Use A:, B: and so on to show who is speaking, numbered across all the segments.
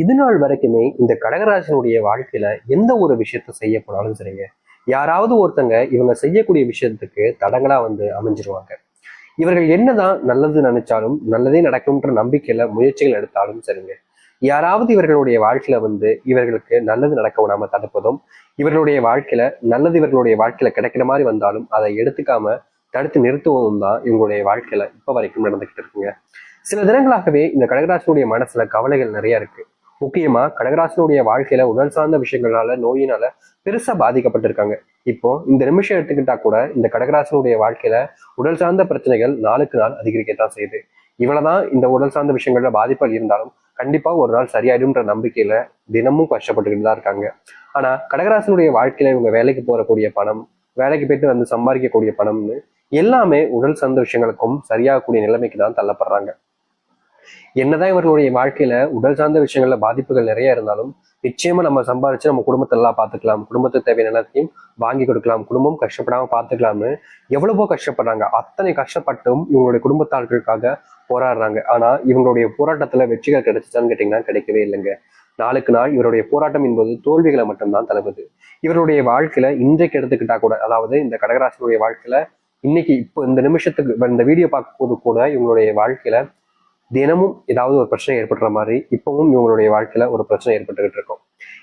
A: இது நாள் வரைக்குமே இந்த கடகராசினுடைய வாழ்க்கையில எந்த ஒரு விஷயத்த செய்ய போனாலும் சரிங்க, யாராவது ஒருத்தங்க இவங்க செய்யக்கூடிய விஷயத்துக்கு தடங்களா வந்து அமைஞ்சிருவாங்க. இவர்கள் என்னதான் நல்லது நினைச்சாலும் நல்லதே நடக்கும்ன்ற நம்பிக்கையில முயற்சிகள் எடுத்தாலும் சரிங்க, யாராவது இவர்களுடைய வாழ்க்கையில வந்து இவர்களுக்கு நல்லது நடக்க விடாம தடுப்பதும், இவர்களுடைய வாழ்க்கையில நல்லது இவர்களுடைய வாழ்க்கையில கிடைக்கிற மாதிரி வந்தாலும் அதை எடுத்துக்காம தடுத்து நிறுத்துவதும் தான் இவங்களுடைய வாழ்க்கையில இப்ப வரைக்கும் நடந்துகிட்டு இருக்குங்க. சில தினங்களாகவே இந்த கடகராசினுடைய மனசுல கவலைகள் நிறைய இருக்கு. முக்கியமா கடகராசினுடைய வாழ்க்கையில உடல் சார்ந்த விஷயங்களால நோயினால பெருசா பாதிக்கப்பட்டிருக்காங்க. இப்போ இந்த நிமிஷம் எடுத்துக்கிட்டா கூட இந்த கடகராசினுடைய வாழ்க்கையில உடல் சார்ந்த பிரச்சனைகள் நாளுக்கு நாள் அதிகரிக்கத்தான் செய்யுது. இவ்வளவுதான் இந்த உடல் சார்ந்த விஷயங்கள்ல பாதிப்புகள் இருந்தாலும் கண்டிப்பா ஒரு நாள் சரியாயிடும்ன்ற நம்பிக்கையில தினமும் கஷ்டப்பட்டுக்கிட்டு தான் இருக்காங்க. ஆனா கடகராசினுடைய வாழ்க்கையில இவங்க வேலைக்கு போறக்கூடிய பணம், வேலைக்கு போயிட்டு வந்து சம்பாதிக்கக்கூடிய பணம்னு எல்லாமே உடல் சார்ந்த விஷயங்களுக்கும் சரியாகக்கூடிய நிலைமைக்கு தான் தள்ளப்படுறாங்க. என்னதான் இவர்களுடைய வாழ்க்கையில உடல் சார்ந்த விஷயங்கள்ல பாதிப்புகள் நிறைய இருந்தாலும் நிச்சயமா நம்ம சம்பாதிச்சு நம்ம குடும்பத்தை எல்லாம் பார்த்துக்கலாம், குடும்பத்துக்கு தேவையான எல்லாத்தையும் வாங்கி கொடுக்கலாம், குடும்பம் கஷ்டப்படாம பார்த்துக்கலாம்னு எவ்வளவோ கஷ்டப்படுறாங்க. அத்தனை கஷ்டப்பட்டும் இவங்களுடைய குடும்பத்தார்களுக்காக போராடுறாங்க. ஆனா இவங்களுடைய போராட்டத்துல வெற்றிகள் கிடைச்சிச்சான்னு கேட்டீங்கன்னா கிடைக்கவே இல்லைங்க. நாளுக்கு நாள் இவருடைய போராட்டம் என்பது தோல்விகளை மட்டும்தான் தருவது. இவருடைய வாழ்க்கையில இன்றைக்கு எடுத்துக்கிட்டா கூட, அதாவது இந்த கடகராசினுடைய வாழ்க்கையில இன்னைக்கு இப்போ இந்த நிமிஷத்துக்கு இந்த வீடியோ பார்க்கும் போது கூட இவங்களுடைய வாழ்க்கையில தினமும் ஏதாவது ஒரு பிரச்சனை ஏற்படுற மாதிரி இப்பவும் இவங்களுடைய வாழ்க்கையில ஒரு பிரச்சனை ஏற்பட்டுக்கிட்டு இருக்கும்.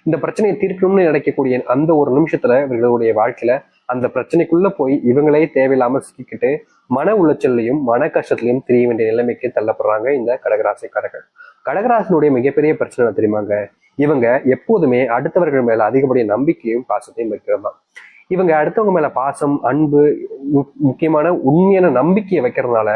A: இந்த பிரச்சனையை தீர்க்கணும்னு நினைக்கக்கூடிய அந்த ஒரு நிமிஷத்துல இவங்களுடைய வாழ்க்கையில அந்த பிரச்சனைக்குள்ள போய் இவங்களே தேவையில்லாம சிக்கிக்கிட்டு மன உளைச்சல்லையும் மன கஷ்டத்திலையும் தெரிய வேண்டிய நிலைமைக்கு தள்ளப்படுறாங்க இந்த கடகராசிக்காரர்கள். கடகராசினுடைய மிகப்பெரிய பிரச்சனை தெரியுமாங்க, இவங்க எப்போதுமே அடுத்தவர்கள் மேல அதிகப்படிய நம்பிக்கையும் பாசத்தையும் வைக்கிறது தான். இவங்க அடுத்தவங்க மேல பாசம், அன்பு, முக்கியமான உண்மையான நம்பிக்கையை வைக்கிறதுனால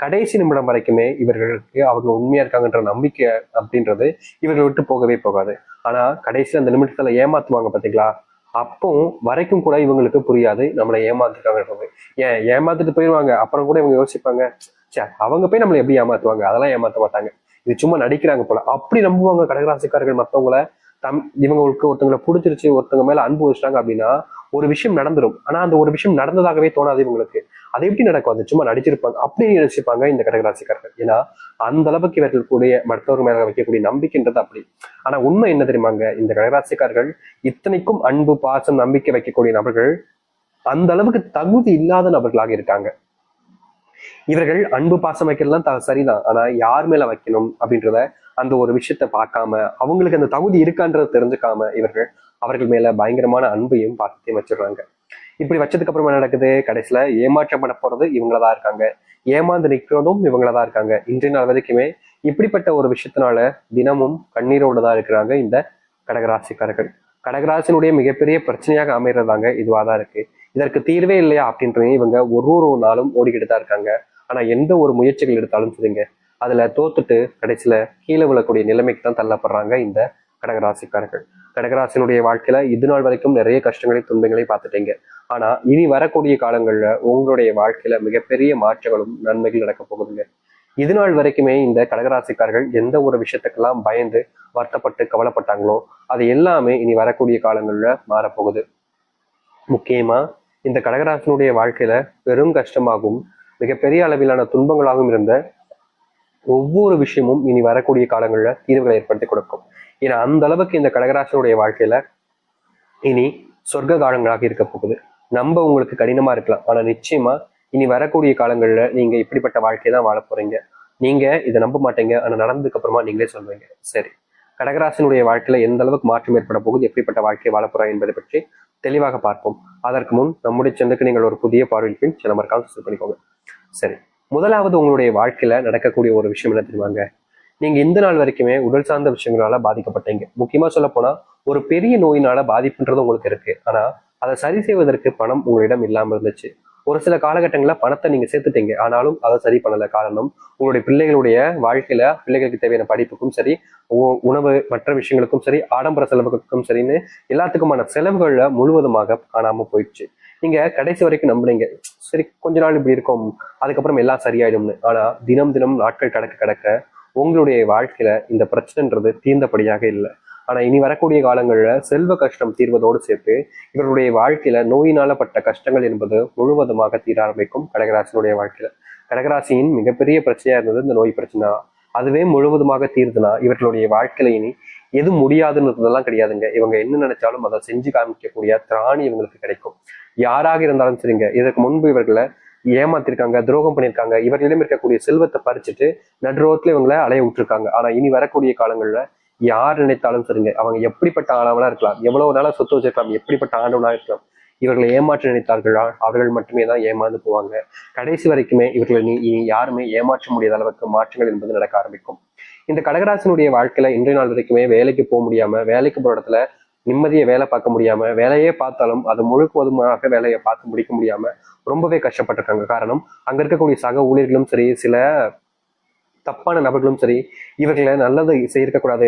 A: கடைசி நிமிடம் வரைக்குமே இவர்களுக்கு அவங்க உண்மையா இருக்காங்கன்ற நம்பிக்கை அப்படின்றது இவர்கள் விட்டு போகவே போகாது. ஆனா கடைசி அந்த நிமிடத்துல ஏமாத்துவாங்க பாத்தீங்களா, அப்போ வரைக்கும் கூட இவங்களுக்கு புரியாது நம்மளை ஏமாத்துருக்காங்கன்றது. ஏமாத்துட்டு போயிடுவாங்க. அப்புறம் கூட இவங்க யோசிப்பாங்க, சே அவங்க போய் நம்மளை எப்படி ஏமாத்துவாங்க, அதெல்லாம் ஏமாத்த மாட்டாங்க, இது சும்மா நடிக்கிறாங்க போல அப்படி நம்புவாங்க கடகராசிக்காரர்கள் மற்றவங்கள. இவங்களுக்கு ஒருத்தவங்களை பிடிச்சிருச்சு, ஒருத்தவங்க மேல அன்பு வச்சிட்டாங்க அப்படின்னா ஒரு விஷயம் நடந்துரும். ஆனா அந்த ஒரு விஷயம் நடந்ததாகவே தோணாது இவங்களுக்கு. அது எப்படி நடக்கும், அது சும்மா நடிச்சிருப்பாங்க அப்படி யோசிப்பாங்க இந்த கடகராசிக்காரர்கள். ஏன்னா அந்த அளவுக்கு இவர்கள் கூடிய மற்றவர்கள் மேல வைக்கக்கூடிய நம்பிக்கைன்றது அப்படி. ஆனா உண்மை என்ன தெரியுமாங்க, இந்த கடகராசிக்காரர்கள் இத்தனைக்கும் அன்பு பாசம் நம்பிக்கை வைக்கக்கூடிய நபர்கள் அந்த அளவுக்கு தகுதி இல்லாத நபர்களாக இருக்காங்க. இவர்கள் அன்பு பாசம் வைக்கிறதுலாம் சரிதான், ஆனா யார் மேல வைக்கணும் அப்படின்றத அந்த ஒரு விஷயத்த பார்க்காம அவங்களுக்கு அந்த தகுதி இருக்கான்றத தெரிஞ்சுக்காம இவர்கள் அவர்கள் மேல பயங்கரமான அன்பையும் பாசத்தையும் வச்சிடுறாங்க. இப்படி வச்சதுக்கு அப்புறமா என்ன நடக்குது, கடைசியில ஏமாற்றப்பட போறது இவங்களதான் இருக்காங்க, ஏமாந்து நிற்கிறதும் இவங்களதான் இருக்காங்க. இன்றைய நாள் வரைக்குமே இப்படிப்பட்ட ஒரு விஷயத்தினால தினமும் கண்ணீரோடு தான் இருக்கிறாங்க இந்த கடகராசிக்காரர்கள். கடகராசினுடைய மிகப்பெரிய பிரச்சனையாக அமைறதாங்க இதுவாதான் இருக்கு. இதற்கு தீர்வே இல்லையா அப்படின்றது இவங்க ஒரு நாளும் ஓடிக்கிட்டு தான் இருக்காங்க. ஆனா எந்த ஒரு முயற்சிகள் எடுத்தாலும் சரிங்க, அதுல தோத்துட்டு கடைசியில கீழே விழக்கூடிய நிலைமைக்கு தான் தள்ளப்படுறாங்க இந்த கடகராசிக்காரர்கள். கடகராசினுடைய வாழ்க்கையில இது நாள் வரைக்கும் நிறைய கஷ்டங்களை துன்பங்களை பார்த்துட்டீங்க. ஆனா இனி வரக்கூடிய காலங்கள்ல உங்களுடைய வாழ்க்கையில மிகப்பெரிய மாற்றங்களும் நன்மைகள் நடக்க போகுதுங்க. இது நாள் வரைக்குமே இந்த கடகராசிக்காரர்கள் எந்த ஒரு விஷயத்துக்கெல்லாம் பயந்து வருத்தப்பட்டு கவலைப்பட்டாங்களோ அது எல்லாமே இனி வரக்கூடிய காலங்கள்ல மாறப்போகுது. முக்கியமா இந்த கடகராசினுடைய வாழ்க்கையில பெரும் கஷ்டமாகவும் மிகப்பெரிய அளவிலான துன்பங்களாகவும் இருந்த ஒவ்வொரு விஷயமும் இனி வரக்கூடிய காலங்கள்ல தீர்வுகளை ஏற்படுத்தி கொடுக்கும். ஏன்னா அந்த அளவுக்கு இந்த கடகராசினுடைய வாழ்க்கையில இனி சொர்க்க காலங்களாக இருக்க போகுது. நம்ப உங்களுக்கு கடினமா இருக்கலாம், ஆனா நிச்சயமா இனி வரக்கூடிய காலங்கள்ல நீங்க இப்படிப்பட்ட வாழ்க்கையை தான் வாழ போறீங்க. நீங்க இதை நம்ப மாட்டீங்க, ஆனா நடந்ததுக்கு அப்புறமா நீங்களே சொல்வீங்க. சரி, கடகராசினுடைய வாழ்க்கையில எந்த அளவுக்கு மாற்றம் ஏற்பட போகுது, எப்படிப்பட்ட வாழ்க்கையை வாழ போறோம் என்பதை பற்றி தெளிவாக பார்ப்போம். அதற்கு முன் நம்முடைய சேனலுக்கு நீங்கள் ஒரு புதிய பார்வையில் பின் சில மறக்காம சப்ஸ்கிரைப் பண்ணிக்கோங்க. சரி, முதலாவது உங்களுடைய வாழ்க்கையில நடக்கக்கூடிய ஒரு விஷயம் என்ன தெரியுமாங்க, நீங்க இந்த நாள் வரைக்குமே உடல் சார்ந்த விஷயங்களால பாதிக்கப்பட்டீங்க. முக்கியமா சொல்ல போனா ஒரு பெரிய நோயினால பாதிப்புன்றது உங்களுக்கு இருக்கு. ஆனா அதை சரி செய்வதற்கு பணம் உங்களிடம் இல்லாம இருந்துச்சு. ஒரு சில காலகட்டங்கள்ல பணத்தை நீங்க சேர்த்துட்டீங்க, ஆனாலும் அதை சரி பண்ணல. காரணம், உங்களுடைய பிள்ளைகளுடைய வாழ்க்கையில பிள்ளைகளுக்கு தேவையான படிப்புக்கும் சரி, உணவு மற்ற விஷயங்களுக்கும் சரி, ஆடம்பர செலவுகளுக்கும் சரின்னு எல்லாத்துக்குமான செலவுகள்ல முழுவதுமாக காணாம போயிடுச்சு. நீங்க கடைசி வரைக்கும் நம்புனீங்க, சரி கொஞ்ச நாள் இப்படி இருக்கும், அதுக்கப்புறம் எல்லாம் சரியாயிடும்னு. ஆனா தினம் தினம் நாட்கள் கடக்க கடக்க உங்களுடைய வாழ்க்கையில இந்த பிரச்சனைன்றது தீர்ந்தபடியாக இல்லை. ஆனா இனி வரக்கூடிய காலங்கள்ல செல்வ கஷ்டம் தீர்வதோடு சேர்த்து இவருடைய வாழ்க்கையில நோயினால பட்ட கஷ்டங்கள் என்பது முழுவதுமாக தீர ஆரம்பிக்கும் கடகராசினுடைய வாழ்க்கையில. கடகராசியின் மிகப்பெரிய பிரச்சனையா இருந்தது இந்த நோய் பிரச்சனை. அதுவே முழுவதுமாக தீர்ந்துனா இவர்களுடைய வாழ்க்கையில இனி எது முடியாதுன்றதெல்லாம் கிடையாதுங்க. இவங்க என்ன நினைச்சாலும் அதை செஞ்சு காமிக்கக்கூடிய திராணி இவங்களுக்கு கிடைக்கும். யாராக இருந்தாலும் சரிங்க. இதற்கு முன்பு இவர்களை ஏமாத்திருக்காங்க, துரோகம் பண்ணியிருக்காங்க. இவர்களிடம் இருக்கக்கூடிய செல்வத்தை பறிச்சுட்டு நடுரோத்துல இவங்களை அலைய விட்டுருக்காங்க. ஆனா இனி வரக்கூடிய காலங்கள்ல யார் நினைத்தாலும் சரிங்க, அவங்க எப்படிப்பட்ட ஆளவனா இருக்கலாம், எவ்வளவு நாளா சொத்து வச்சிருக்கலாம், எப்படிப்பட்ட ஆண்டவனா இருக்கலாம், இவர்களை ஏமாற்ற நினைத்தார்களா அவர்கள் மட்டுமே தான் ஏமாந்து போவாங்க. கடைசி வரைக்குமே இவர்களை இனி யாருமே ஏமாற்ற முடியாத அளவுக்கு மாற்றங்கள் என்பது நடக்க ஆரம்பிக்கும். இந்த கடகராசினுடைய வாழ்க்கையில இன்றைய நாள் வரைக்குமே வேலைக்கு போக முடியாம, வேலைக்கு போற இடத்துல நிம்மதியை வேலை பார்க்க முடியாம, வேலையே பார்த்தாலும் அது முழுவதுமாக வேலையை பார்த்து முடிக்க முடியாம ரொம்பவே கஷ்டப்பட்டிருக்காங்க. காரணம், அங்க இருக்கக்கூடிய சக ஊழியர்களும் சரி, சில தப்பான நபர்களும் சரி, இவர்களை நல்லது செய்யக்கூடாது,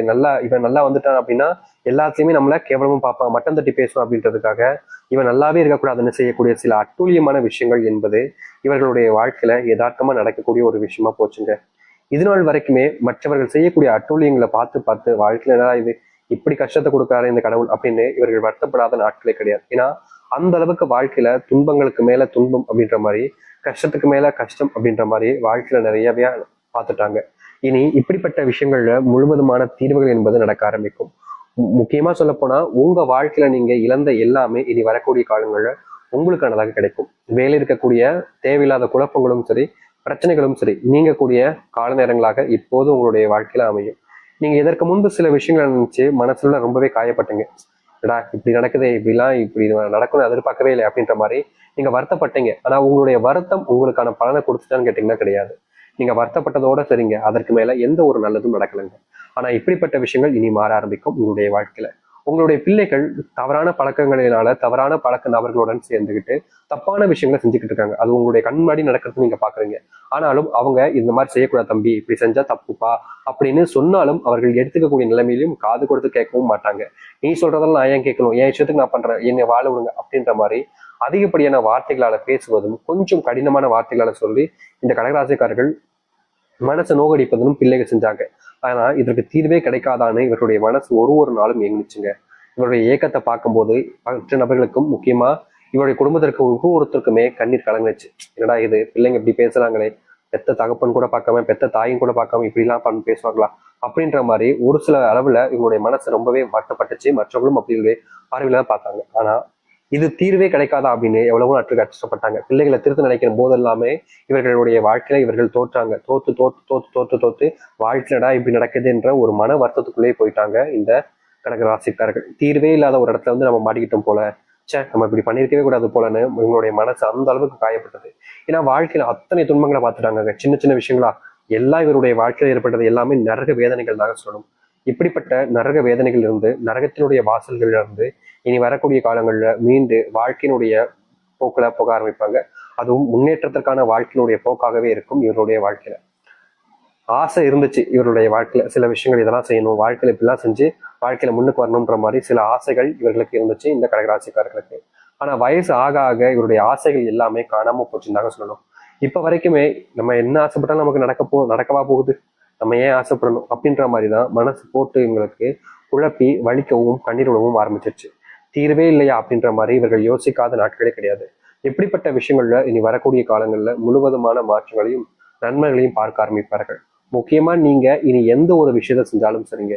A: இவன் நல்லா வந்துட்டான் அப்படின்னா எல்லாத்தையுமே நம்மள கேவலமும் பார்ப்பான், மட்டம் தட்டி பேசுவான் அப்படின்றதுக்காக இவன் நல்லாவே இருக்கக்கூடாதுன்னு செய்யக்கூடிய சில அட்டூழியமான விஷயங்கள் என்பது இவர்களுடைய வாழ்க்கையில யதார்த்தமா நடக்கக்கூடிய ஒரு விஷயமா போச்சுங்க. இது நாள் வரைக்குமே மற்றவர்கள் செய்யக்கூடிய அட்டூழியங்களை பார்த்து பார்த்து வாழ்க்கையில இது இப்படி கஷ்டத்தை கொடுக்காரு இந்த கடவுள் அப்படின்னு இவர்கள் வருத்தப்படாத நாட்களே கிடையாது. ஏன்னா அந்த அளவுக்கு வாழ்க்கையில துன்பங்களுக்கு மேல துன்பம் அப்படின்ற மாதிரி, கஷ்டத்துக்கு மேல கஷ்டம் அப்படின்ற மாதிரி வாழ்க்கையில நிறையவே பார்த்துட்டாங்க. இனி இப்படிப்பட்ட விஷயங்கள்ல முழுவதுமான தீர்வுகள் என்பது நடக்க ஆரம்பிக்கும். முக்கியமா சொல்ல போனா உங்க வாழ்க்கையில நீங்க இழந்த எல்லாமே இனி வரக்கூடிய காலங்கள்ல உங்களுக்கானதாக கிடைக்கும். வேலை இருக்கக்கூடிய தேவையில்லாத குழப்பங்களும் சரி, பிரச்சனைகளும் சரி நீங்கக்கூடிய கால நேரங்களாக இப்போது உங்களுடைய வாழ்க்கையில அமையும். நீங்க இதற்கு முன்பு சில விஷயங்களை நினைச்சு மனசுல ரொம்பவே காயப்பட்டீங்க. இப்படி நடக்குதே, இப்படி நடக்கணும் எதிர்பார்க்கவே இல்லை அப்படின்ற மாதிரி நீங்க வருத்தப்பட்டீங்க. ஆனா உங்களுடைய வருத்தம் உங்களுக்கான பலனை கொடுத்துட்டான்னு கேட்டீங்கன்னா கிடையாது. நீங்க வருத்தப்பட்டதோட சரிங்க, அதற்கு மேல எந்த ஒரு நல்லதும் நடக்கலைங்க. ஆனா இப்படிப்பட்ட விஷயங்கள் இனி மாற ஆரம்பிக்கும் உங்களுடைய வாழ்க்கையில. உங்களுடைய பிள்ளைகள் தவறான பழக்கங்களினால தவறான பழக்க நபர்களுடன் சேர்ந்துக்கிட்டு தப்பான விஷயங்களை செஞ்சுக்கிட்டு இருக்காங்க. அது உங்களுடைய கண் முன்னாடி நடக்கிறது நீங்க பாக்குறீங்க. ஆனாலும் அவங்க இந்த மாதிரி செய்யக்கூடாது தம்பி, இப்படி செஞ்சா தப்புப்பா அப்படின்னு சொன்னாலும் அவர்கள் எடுத்துக்கக்கூடிய நிலைமையிலும் காது கொடுத்து கேட்கவும் மாட்டாங்க. நீ சொல்றதெல்லாம் நான் ஏன் கேட்கணும், என் விஷயத்துக்கு நான் பண்றேன், என்னை வாழ விடுங்க அப்படின்ற மாதிரி அதிகப்படியான வார்த்தைகளால பேசுவதும் கொஞ்சம் கடினமான வார்த்தைகளால சொல்லி இந்த கடகராசிக்காரர்கள் மனசை நோகடிப்பதும் பிள்ளைகள் செஞ்சாங்க. ஆனா இதற்கு தீர்வே கிடைக்காதான்னு இவருடைய மனசு ஒரு நாளும் ஏங்குச்சுங்க. இவருடைய ஏக்கத்தை பார்க்கும்போது மற்ற நபர்களுக்கும், முக்கியமா இவருடைய குடும்பத்திற்கு ஒவ்வொருத்தருக்குமே கண்ணீர் கலங்குச்சு. என்னடா இது, பிள்ளைங்க இப்படி பேசுறாங்களே, பெத்த தகப்பன் கூட பார்க்காம, பெத்த தாயும் கூட பார்க்காம இப்படிலாம் பண்ணி பேசுவாங்களா அப்படின்ற மாதிரி ஒரு சில அளவுல இவங்களுடைய மனசு ரொம்பவே வருத்தப்பட்டுச்சு. மற்றவங்களும் அப்படி பார்வையில தான் பார்த்தாங்க. ஆனா இது தீர்வே கிடைக்காதா அப்படின்னு எவ்வளவோ நாட்கள் கஷ்டப்பட்டாங்க. பிள்ளைகளை திருத்த நினைக்கிற போது எல்லாமே இவர்களுடைய வாழ்க்கையில இவர்கள் தோற்றாங்க. தோத்து தோத்து தோத்து தோத்து தோத்து வாழ்க்கையடா இப்படி நடக்குதுன்ற ஒரு மன வருத்தத்துக்குள்ளேயே போயிட்டாங்க இந்த கடக ராசிக்காரர்கள். தீர்வே இல்லாத ஒரு இடத்துல நம்ம மாட்டிக்கிட்டோம் போல, நம்ம இப்படி பண்ணிருக்கவே கூடாது போலன்னு இவங்களுடைய மனசு அந்த அளவுக்கு காயப்பட்டது. ஏன்னா வாழ்க்கையில அத்தனை துன்பங்களை பார்த்துட்டாங்க. சின்ன சின்ன விஷயங்களா எல்லாம் இவருடைய வாழ்க்கையில ஏற்பட்டது எல்லாமே நரக வேதனைகள் தாங்க சொல்லணும். இப்படிப்பட்ட நரக வேதனைகள் இருந்து, நரகத்தினுடைய வாசல்கள்ல இருந்து இனி வரக்கூடிய காலங்கள்ல மீண்டு வாழ்க்கையினுடைய போக்குல போக ஆரம்பிப்பாங்க. அதுவும் முன்னேற்றத்திற்கான வாழ்க்கையினுடைய போக்காகவே இருக்கும் இவருடைய வாழ்க்கையில. ஆசை இருந்துச்சு இவருடைய வாழ்க்கையில, சில விஷயங்கள் இதெல்லாம் செய்யணும், வாழ்க்கையில இப்படிலாம் செஞ்சு வாழ்க்கையில முன்னுக்கு வரணும்ன்ற மாதிரி சில ஆசைகள் இவர்களுக்கு இருந்துச்சு இந்த கடகராசிக்காரர்களுக்கு. ஆனா வயசு ஆக ஆக இவருடைய ஆசைகள் எல்லாமே காணாம போச்சுன்னு தாங்க சொல்லணும். இப்ப வரைக்குமே நம்ம என்ன ஆசைப்பட்டாலும் நமக்கு நடக்கவா போகுது, நம்ம ஏன் ஆசைப்படணும் அப்படின்ற மாதிரிதான் மனசு போட்டு இவங்களுக்கு குழப்பி வலிக்கவும் கண்ணீர் விடவும் ஆரம்பிச்சிருச்சு. தீர்வே இல்லையா அப்படின்ற மாதிரி இவர்கள் யோசிக்காத நாட்களே கிடையாது. எப்படிப்பட்ட விஷயங்கள்ல இனி வரக்கூடிய காலங்கள்ல முழுவதுமான மாற்றங்களையும் நன்மைகளையும் பார்க்க ஆரம்பிப்பார்கள். முக்கியமா நீங்க இனி எந்த ஒரு விஷயத்த செஞ்சாலும் சரிங்க,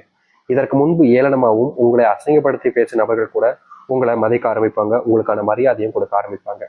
A: இதற்கு முன்பு ஏளனமாகவும் உங்களை அசிங்கப்படுத்தி பேசின நபர்கள் கூட உங்களை மதிக்க ஆரம்பிப்பாங்க, உங்களுக்கான மரியாதையும் கொடுக்க ஆரம்பிப்பாங்க.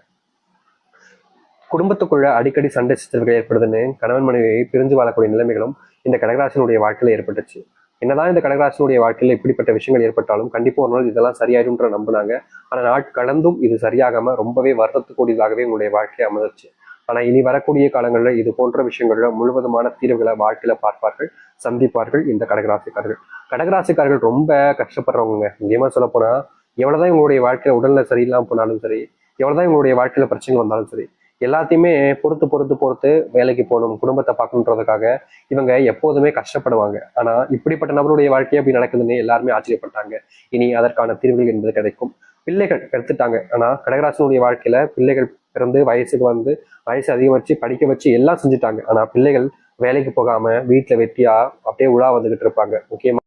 A: குடும்பத்துக்குள்ள அடிக்கடி சண்டை சிக்கல்கள் ஏற்படுதுன்னு கணவன் மனைவியை பிரிஞ்சு வாழக்கூடிய நிலைமைகளும் இந்த கடகராசினுடைய வாழ்க்கையில ஏற்பட்டுச்சு. என்னதான் இந்த கடகராசினுடைய வாழ்க்கையில இப்படிப்பட்ட விஷயங்கள் ஏற்பட்டாலும் கண்டிப்பா ஒரு நாள் இதெல்லாம் சரியாயிடும்ன்ற நம்பினாங்க. ஆனா நாட் கடந்தும் இது சரியாகாம ரொம்பவே வருத்தத்துக்கூடியதாகவே உங்களுடைய வாழ்க்கையை அமைஞ்சிருச்சு. ஆனா இனி வரக்கூடிய காலங்களில் இது போன்ற விஷயங்கள்ல முழுவதுமான தீர்வுகளை வாழ்க்கையில பார்ப்பார்கள், சந்திப்பார்கள் இந்த கடகராசிக்காரர்கள். கடகராசிக்காரர்கள் ரொம்ப கஷ்டப்படுறவங்க. முக்கியமா சொல்ல போனா எவ்வளவுதான் இவங்களுடைய வாழ்க்கையில உடல்நிலை சரியில்லாம போனாலும் சரி, எவ்வளவுதான் இவங்களுடைய வாழ்க்கையில பிரச்சனைகள் வந்தாலும் சரி, எல்லாத்தையுமே பொறுத்து பொறுத்து பொறுத்து வேலைக்கு போகணும், குடும்பத்தை பார்க்கணுன்றதுக்காக இவங்க எப்போதுமே கஷ்டப்படுவாங்க. ஆனா இப்படிப்பட்ட நபருடைய வாழ்க்கையை அப்படி நடக்குதுன்னு எல்லாருமே ஆச்சரியப்பட்டாங்க. இனி அதற்கான தீர்வுகள் என்பது கிடைக்கும். பிள்ளைகள் எடுத்துட்டாங்க. ஆனா கடகராசனுடைய வாழ்க்கையில பிள்ளைகள் பிறந்து வயசுக்கு வந்து வயசு அதிகமாச்சு, படிக்க வச்சு எல்லாம் செஞ்சுட்டாங்க. ஆனா பிள்ளைகள் வேலைக்கு போகாம வீட்டுல வெட்டியா அப்படியே உலா வந்துகிட்டு இருப்பாங்க. முக்கியமா